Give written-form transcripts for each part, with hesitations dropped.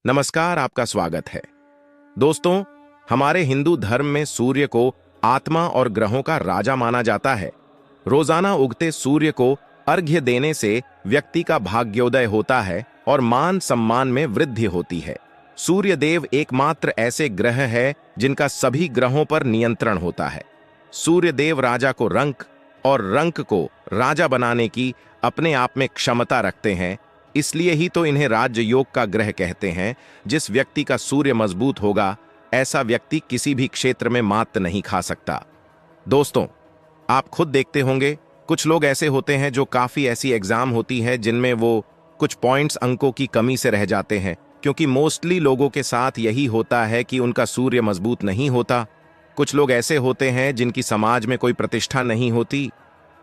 नमस्कार, आपका स्वागत है। दोस्तों, हमारे हिंदू धर्म में सूर्य को आत्मा और ग्रहों का राजा माना जाता है। रोजाना उगते सूर्य को अर्घ्य देने से व्यक्ति का भाग्योदय होता है और मान सम्मान में वृद्धि होती है। सूर्य देव एकमात्र ऐसे ग्रह है जिनका सभी ग्रहों पर नियंत्रण होता है। सूर्य देव राजा को रंक और रंक को राजा बनाने की अपने आप में क्षमता रखते हैं। इसलिए ही तो इन्हें राज्य योग का ग्रह कहते हैं। जिस व्यक्ति का सूर्य मजबूत होगा, ऐसा व्यक्ति किसी भी क्षेत्र में मात नहीं खा सकता। दोस्तों, आप खुद देखते होंगे, कुछ लोग ऐसे होते हैं जो काफी ऐसी एग्जाम होती है जिनमें वो कुछ पॉइंट्स अंकों की कमी से रह जाते हैं, क्योंकि मोस्टली लोगों के साथ यही होता है कि उनका सूर्य मजबूत नहीं होता। कुछ लोग ऐसे होते हैं जिनकी समाज में कोई प्रतिष्ठा नहीं होती।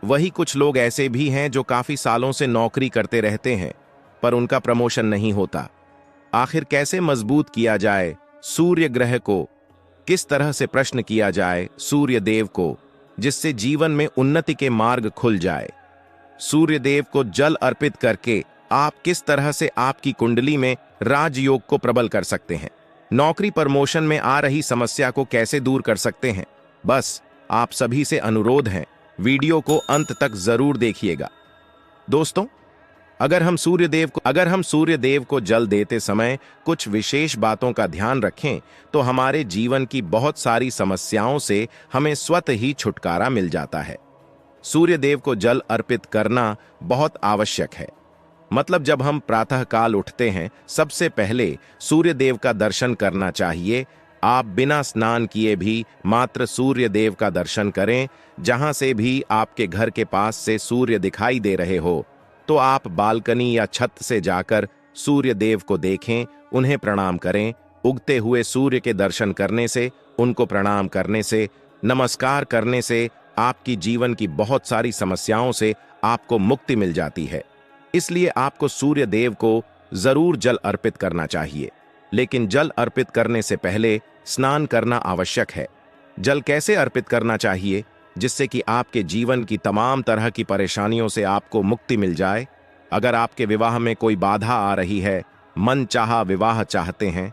वही कुछ लोग ऐसे भी हैं जो काफी सालों से नौकरी करते रहते हैं पर उनका प्रमोशन नहीं होता। आखिर कैसे मजबूत किया जाए सूर्य ग्रह को? किस तरह से प्रश्न किया जाए सूर्य देव को, जिससे जीवन में उन्नति के मार्ग खुल जाए? सूर्य देव को जल अर्पित करके आप किस तरह से आपकी कुंडली में राजयोग को प्रबल कर सकते हैं? नौकरी प्रमोशन में आ रही समस्या को कैसे दूर कर सकते हैं? बस आप सभी से अनुरोध है, वीडियो को अंत तक जरूर देखिएगा। दोस्तों, अगर हम सूर्य देव को जल देते समय कुछ विशेष बातों का ध्यान रखें तो हमारे जीवन की बहुत सारी समस्याओं से हमें स्वतः ही छुटकारा मिल जाता है। सूर्य देव को जल अर्पित करना बहुत आवश्यक है। मतलब जब हम प्रातः काल उठते हैं, सबसे पहले सूर्य देव का दर्शन करना चाहिए। आप बिना स्नान किए भी मात्र सूर्य देव का दर्शन करें। जहां से भी आपके घर के पास से सूर्य दिखाई दे रहे हो, तो आप बालकनी या छत से जाकर सूर्य देव को देखें, उन्हें प्रणाम करें। उगते हुए सूर्य के दर्शन करने से, उनको प्रणाम करने से, नमस्कार करने से आपकी जीवन की बहुत सारी समस्याओं से आपको मुक्ति मिल जाती है। इसलिए आपको सूर्य देव को जरूर जल अर्पित करना चाहिए। लेकिन जल अर्पित करने से पहले स्नान करना आवश्यक है। जल कैसे अर्पित करना चाहिए जिससे कि आपके जीवन की तमाम तरह की परेशानियों से आपको मुक्ति मिल जाए? अगर आपके विवाह में कोई बाधा आ रही है, मनचाहा विवाह चाहते हैं,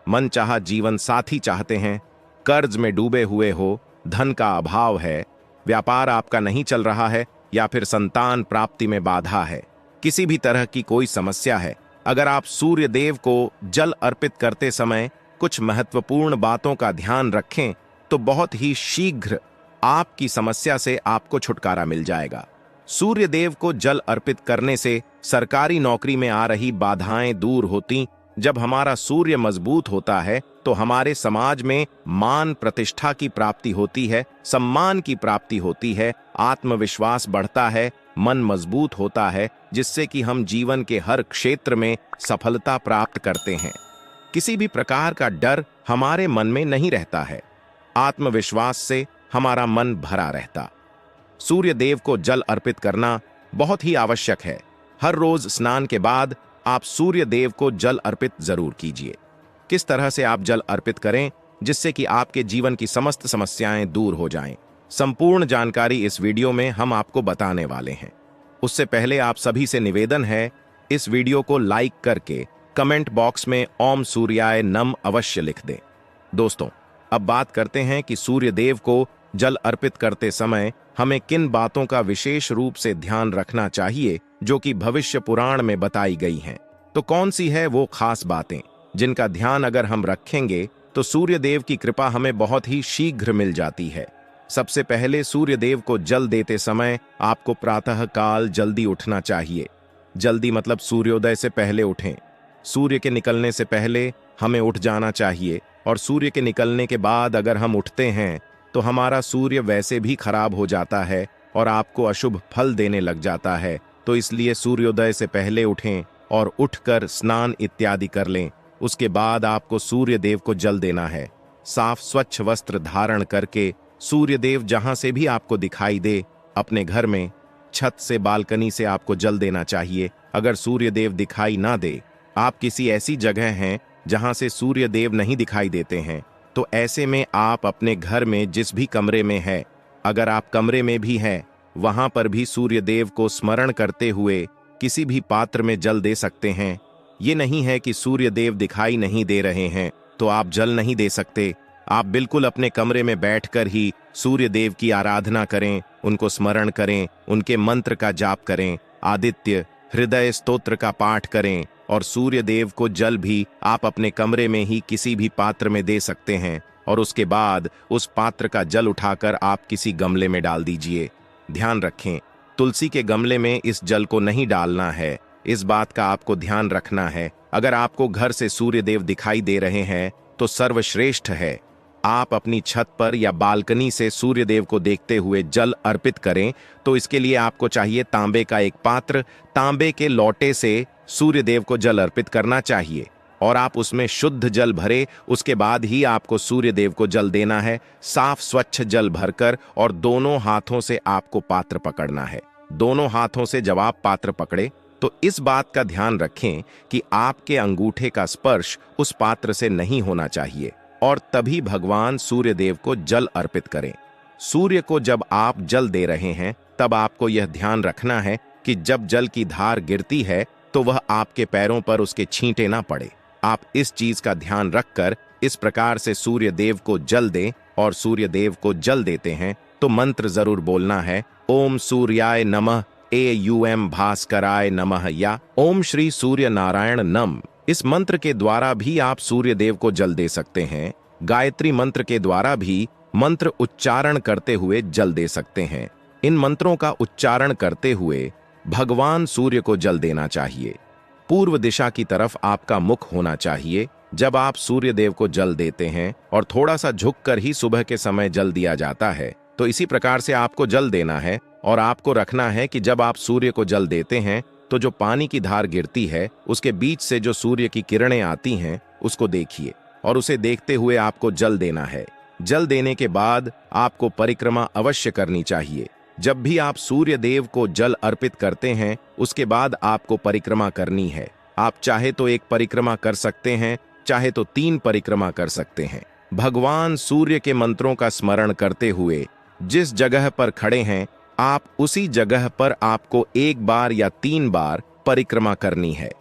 मनचाहा जीवन साथी चाहते हैं, कर्ज में डूबे हुए हो, धन का अभाव है, व्यापार आपका नहीं चल रहा है, या फिर संतान प्राप्ति में बाधा है, किसी भी तरह की कोई समस्या है, अगर आप सूर्य देव को जल अर्पित करते समय कुछ महत्वपूर्ण बातों का ध्यान रखें तो बहुत ही शीघ्र आपकी समस्या से आपको छुटकारा मिल जाएगा। सूर्य देव को जल अर्पित करने से सरकारी नौकरी में आ रही बाधाएं दूर होती। जब हमारा सूर्य मजबूत होता है तो हमारे समाज में मान प्रतिष्ठा की प्राप्ति होती है, सम्मान की प्राप्ति होती है, आत्मविश्वास बढ़ता है, मन मजबूत होता है, जिससे कि हम जीवन के हर क्षेत्र में सफलता प्राप्त करते हैं। किसी भी प्रकार का डर हमारे मन में नहीं रहता है। आत्मविश्वास से हमारा मन भरा रहता। सूर्य देव को जल अर्पित करना बहुत ही आवश्यक है। हर रोज स्नान के बाद आप सूर्य देव को जल अर्पित जरूर कीजिए। किस तरह से आप जल अर्पित करें जिससे कि आपके जीवन की समस्त समस्याएं दूर हो जाएं? संपूर्ण जानकारी इस वीडियो में हम आपको बताने वाले हैं। उससे पहले आप सभी से निवेदन है, इस वीडियो को लाइक करके कमेंट बॉक्स में ओम सूर्याय नम अवश्य लिख दें। दोस्तों, अब बात करते हैं कि सूर्य देव को जल अर्पित करते समय हमें किन बातों का विशेष रूप से ध्यान रखना चाहिए जो कि भविष्य पुराण में बताई गई हैं। तो कौन सी है वो खास बातें जिनका ध्यान अगर हम रखेंगे तो सूर्य देव की कृपा हमें बहुत ही शीघ्र मिल जाती है? सबसे पहले सूर्य देव को जल देते समय आपको प्रातः काल जल्दी उठना चाहिए। जल्दी मतलब सूर्योदय से पहले उठें। सूर्य के निकलने से पहले हमें उठ जाना चाहिए, और सूर्य के निकलने के बाद अगर हम उठते हैं तो हमारा सूर्य वैसे भी खराब हो जाता है और आपको अशुभ फल देने लग जाता है। तो इसलिए सूर्योदय से पहले उठें और उठकर स्नान इत्यादि कर लें। उसके बाद आपको सूर्य देव को जल देना है। साफ स्वच्छ वस्त्र धारण करके सूर्य देव जहां से भी आपको दिखाई दे, अपने घर में, छत से, बालकनी से आपको जल देना चाहिए। अगर सूर्य देव दिखाई ना दे, आप किसी ऐसी जगह हैं जहां से सूर्य देव नहीं दिखाई देते हैं, तो ऐसे में आप अपने घर में जिस भी कमरे में है, अगर आप कमरे में भी हैं, वहां पर भी सूर्य देव को स्मरण करते हुए किसी भी पात्र में जल दे सकते हैं। ये नहीं है कि सूर्य देव दिखाई नहीं दे रहे हैं तो आप जल नहीं दे सकते। आप बिल्कुल अपने कमरे में बैठकर ही सूर्य देव की आराधना करें, उनको स्मरण करें, उनके मंत्र का जाप करें, आदित्य हृदय स्तोत्र का पाठ करें और सूर्य देव को जल भी आप अपने कमरे में ही किसी भी पात्र में दे सकते हैं और उसके बाद उस पात्र का जल उठाकर आप किसी गमले में डाल दीजिए। ध्यान रखें, तुलसी के गमले में इस जल को नहीं डालना है, इस बात का आपको ध्यान रखना है। अगर आपको घर से सूर्य देव दिखाई दे रहे हैं तो सर्वश्रेष्ठ है आप अपनी छत पर या बालकनी से सूर्य देव को देखते हुए जल अर्पित करें। तो इसके लिए आपको चाहिए तांबे का एक पात्र, तांबे के लोटे से सूर्य देव को जल अर्पित करना चाहिए और आप उसमें शुद्ध जल भरे, उसके बाद ही आपको सूर्य देव को जल देना है। साफ स्वच्छ जल भरकर और दोनों हाथों से आपको पात्र पकड़ना है। दोनों हाथों से जब आप पात्र पकड़े तो इस बात का ध्यान रखें कि आपके अंगूठे का स्पर्श उस पात्र से नहीं होना चाहिए और तभी भगवान सूर्य देव को जल अर्पित करें। सूर्य को जब आप जल दे रहे हैं तब आपको यह ध्यान रखना है कि जब जल की धार गिरती है तो वह आपके पैरों पर उसके छींटे ना पड़े। आप इस चीज का ध्यान रखकर इस प्रकार से सूर्य देव को जल दें और सूर्य देव को जल देते हैं तो मंत्र जरूर बोलना है, ओम सूर्याय नमः, एयूएम भास्कराय नमः या ओम श्री सूर्य नारायण नम। इस मंत्र के द्वारा भी आप सूर्य देव को जल दे सकते हैं। गायत्री मंत्र के द्वारा भी मंत्र उच्चारण करते हुए जल दे सकते हैं। इन मंत्रों का उच्चारण करते हुए भगवान सूर्य को जल देना चाहिए। पूर्व दिशा की तरफ आपका मुख होना चाहिए जब आप सूर्य देव को जल देते हैं और थोड़ा सा झुककर ही सुबह के समय जल दिया जाता है। तो इसी प्रकार से आपको जल देना है और आपको रखना है कि जब आप सूर्य को जल देते हैं तो जो पानी की धार गिरती है उसके बीच से जो सूर्य की किरणें आती हैं उसको देखिए और उसे देखते हुए आपको जल देना है। जल देने के बाद आपको परिक्रमा अवश्य करनी चाहिए। जब भी आप सूर्य देव को जल अर्पित करते हैं उसके बाद आपको परिक्रमा करनी है। आप चाहे तो एक परिक्रमा कर सकते हैं, चाहे तो 3 परिक्रमा कर सकते हैं। भगवान सूर्य के मंत्रों का स्मरण करते हुए जिस जगह पर खड़े हैं आप उसी जगह पर आपको 1 बार या 3 बार परिक्रमा करनी है।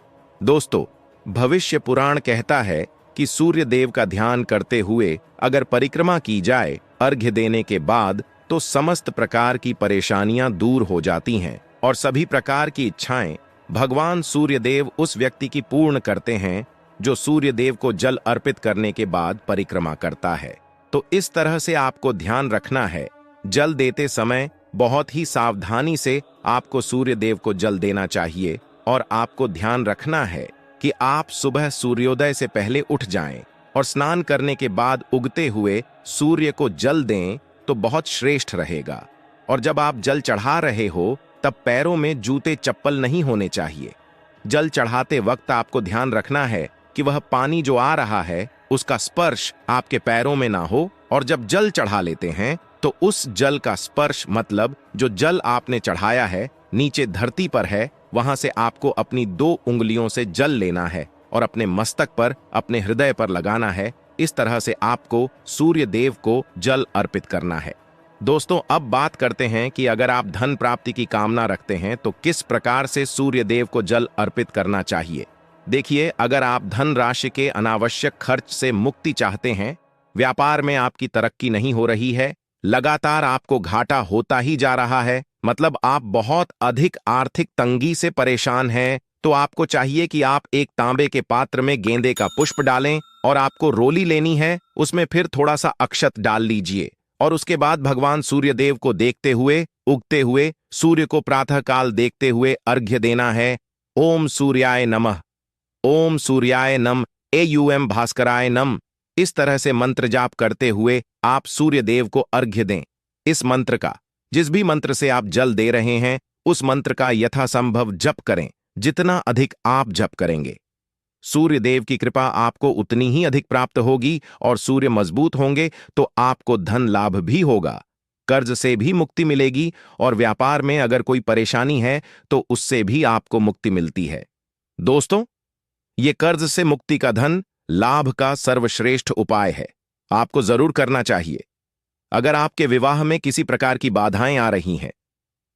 दोस्तों, भविष्य पुराण कहता है कि सूर्य देव का ध्यान करते हुए अगर परिक्रमा की जाए अर्घ्य देने के बाद तो समस्त प्रकार की परेशानियां दूर हो जाती हैं और सभी प्रकार की इच्छाएं भगवान सूर्य देव उस व्यक्ति की पूर्ण करते हैं जो सूर्य देव को जल अर्पित करने के बाद परिक्रमा करता है। तो इस तरह से आपको ध्यान रखना है, जल देते समय बहुत ही सावधानी से आपको सूर्य देव को जल देना चाहिए और आपको ध्यान रखना है कि आप सुबह सूर्योदय से पहले उठ जाएं और स्नान करने के बाद उगते हुए सूर्य को जल दें तो बहुत श्रेष्ठ रहेगा। और जब आप जल चढ़ा रहे हो तब पैरों में जूते चप्पल नहीं होने चाहिए। जल चढ़ाते वक्त आपको ध्यान रखना है कि वह पानी जो आ रहा है उसका स्पर्श आपके पैरों में ना हो और जब जल चढ़ा लेते हैं तो उस जल का स्पर्श मतलब जो जल आपने चढ़ाया है नीचे धरती पर है वहां से आपको अपनी 2 उंगलियों से जल लेना है और अपने मस्तक पर, अपने हृदय पर लगाना है। इस तरह से आपको सूर्य देव को जल अर्पित करना है। दोस्तों, अब बात करते हैं कि अगर आप धन प्राप्ति की कामना रखते हैं तो किस प्रकार से सूर्य देव को जल अर्पित करना चाहिए। देखिए, अगर आप धन राशि के अनावश्यक खर्च से मुक्ति चाहते हैं, व्यापार में आपकी तरक्की नहीं हो रही है, लगातार आपको घाटा होता ही जा रहा है, मतलब आप बहुत अधिक आर्थिक तंगी से परेशान हैं, तो आपको चाहिए कि आप एक तांबे के पात्र में गेंदे का पुष्प डालें और आपको रोली लेनी है, उसमें फिर थोड़ा सा अक्षत डाल लीजिए और उसके बाद भगवान सूर्य देव को देखते हुए, उगते हुए सूर्य को प्रातःकाल देखते हुए अर्घ्य देना है। ओम सूर्याय नमः, ओम सूर्याय नम, एयूएम भास्कराय नम। इस तरह से मंत्र जाप करते हुए आप सूर्य देव को अर्घ्य दें। इस मंत्र का, जिस भी मंत्र से आप जल दे रहे हैं उस मंत्र का यथासंभव जप करें। जितना अधिक आप जप करेंगे सूर्य देव की कृपा आपको उतनी ही अधिक प्राप्त होगी और सूर्य मजबूत होंगे तो आपको धन लाभ भी होगा, कर्ज से भी मुक्ति मिलेगी और व्यापार में अगर कोई परेशानी है तो उससे भी आपको मुक्ति मिलती है। दोस्तों, ये कर्ज से मुक्ति का, धन लाभ का सर्वश्रेष्ठ उपाय है, आपको जरूर करना चाहिए। अगर आपके विवाह में किसी प्रकार की बाधाएं आ रही हैं,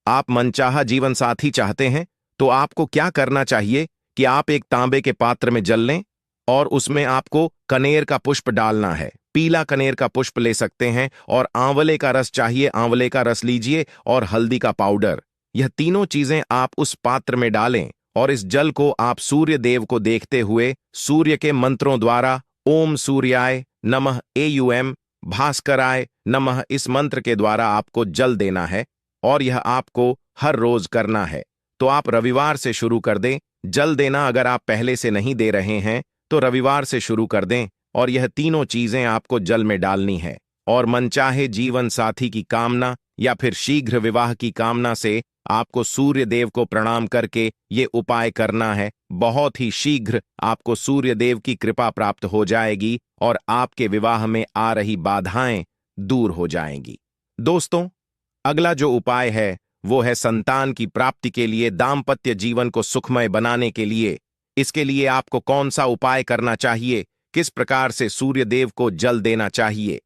आप मनचाहा जीवन साथी चाहते हैं, तो आपको क्या करना चाहिए कि आप एक तांबे के पात्र में जल लें और उसमें आपको कनेर का पुष्प डालना है। पीला कनेर का पुष्प ले सकते हैं, और आंवले का रस चाहिए, आंवले का रस लीजिए, और हल्दी का पाउडर। यह तीनों चीजें आप उस पात्र में डालें और इस जल को आप सूर्य देव को देखते हुए सूर्य के मंत्रों द्वारा ओम सूर्याय नमः एयुएम भास्कराय नमः इस मंत्र के द्वारा आपको जल देना है, और यह आपको हर रोज करना है। तो आप रविवार से शुरू कर दें जल देना। अगर आप पहले से नहीं दे रहे हैं तो रविवार से शुरू कर दें, और यह तीनों चीजें आपको जल में डालनी है। और मनचाहे जीवन साथी की कामना या फिर शीघ्र विवाह की कामना से आपको सूर्य देव को प्रणाम करके ये उपाय करना है। बहुत ही शीघ्र आपको सूर्य देव की कृपा प्राप्त हो जाएगी और आपके विवाह में आ रही बाधाएं दूर हो जाएंगी। दोस्तों, अगला जो उपाय है वो है संतान की प्राप्ति के लिए, दाम्पत्य जीवन को सुखमय बनाने के लिए। इसके लिए आपको कौन सा उपाय करना चाहिए, किस प्रकार से सूर्य देव को जल देना चाहिए?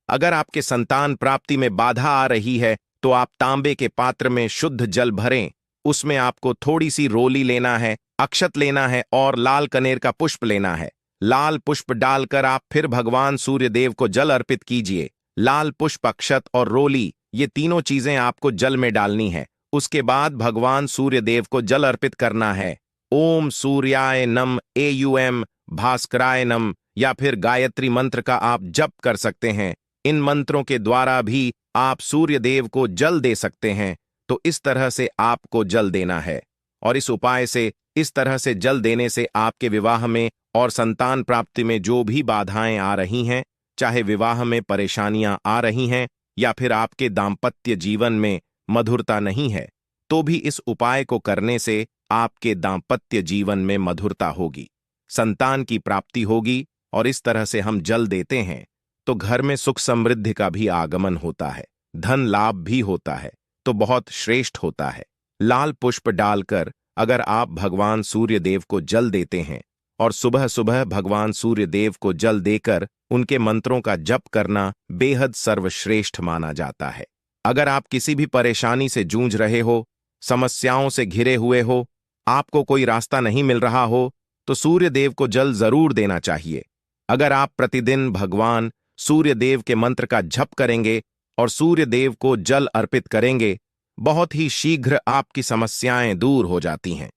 अगर आपके संतान प्राप्ति में बाधा आ रही है तो आप तांबे के पात्र में शुद्ध जल भरें। उसमें आपको थोड़ी सी रोली लेना है, अक्षत लेना है और लाल कनेर का पुष्प लेना है। लाल पुष्प डालकर आप फिर भगवान सूर्य देव को जल अर्पित कीजिए। लाल पुष्प, अक्षत और रोली, ये तीनों चीजें आपको जल में डालनी है। उसके बाद भगवान सूर्य देव को जल अर्पित करना है। ओम सूर्याय नम एयुएम भास्कराय नम या फिर गायत्री मंत्र का आप जप कर सकते हैं। इन मंत्रों के द्वारा भी आप सूर्य देव को जल दे सकते हैं। तो इस तरह से आपको जल देना है, और इस उपाय से, इस तरह से जल देने से आपके विवाह में और संतान प्राप्ति में जो भी बाधाएं आ रही हैं, चाहे विवाह में परेशानियां आ रही हैं या फिर आपके दाम्पत्य जीवन में मधुरता नहीं है, तो भी इस उपाय को करने से आपके दाम्पत्य जीवन में मधुरता होगी, संतान की प्राप्ति होगी। और इस तरह से हम जल देते हैं तो घर में सुख समृद्धि का भी आगमन होता है, धन लाभ भी होता है, तो बहुत श्रेष्ठ होता है। लाल पुष्प डालकर अगर आप भगवान सूर्य देव को जल देते हैं और सुबह सुबह भगवान सूर्य देव को जल देकर उनके मंत्रों का जप करना बेहद सर्वश्रेष्ठ माना जाता है। अगर आप किसी भी परेशानी से जूझ रहे हो, समस्याओं से घिरे हुए हो, आपको कोई रास्ता नहीं मिल रहा हो, तो सूर्य देव को जल जरूर देना चाहिए। अगर आप प्रतिदिन भगवान सूर्य देव के मंत्र का जप करेंगे और सूर्य देव को जल अर्पित करेंगे, बहुत ही शीघ्र आपकी समस्याएं दूर हो जाती हैं।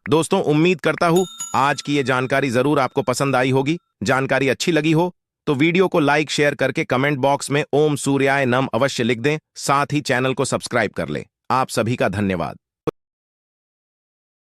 दोस्तों, उम्मीद करता हूं आज की ये जानकारी जरूर आपको पसंद आई होगी। जानकारी अच्छी लगी हो तो वीडियो को लाइक शेयर करके कमेंट बॉक्स में ओम सूर्याय नम अवश्य लिख दें। साथ ही चैनल को सब्सक्राइब कर लें। आप सभी का धन्यवाद।